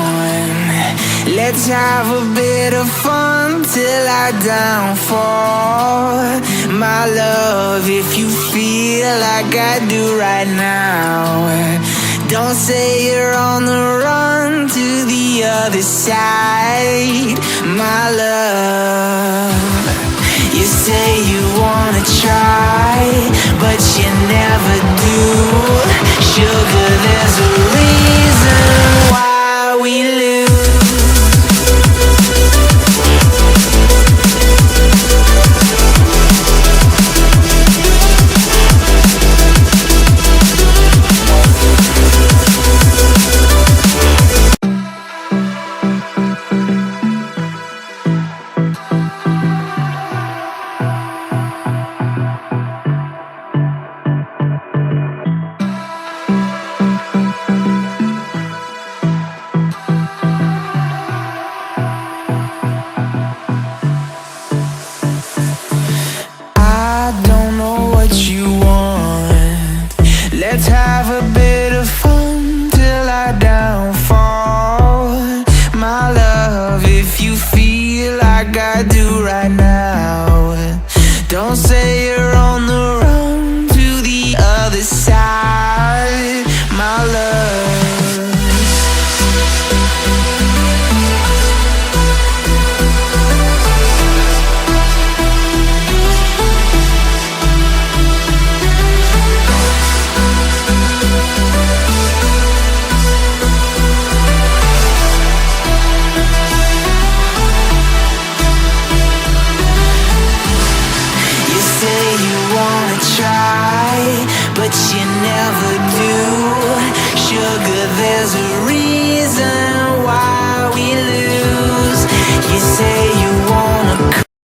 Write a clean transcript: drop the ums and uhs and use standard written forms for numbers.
on. Let's have a bit of fun till I downfall. My love, if you feel like I do right now, don't say you're on the run to the other side. My love, you say you wanna try, but you never do. Sugar, there's a reason why we lose. Let's have a bit of fun till I downfall. My love, if you feel like I do right now, don't say you're on the run to the other side. My love, but you never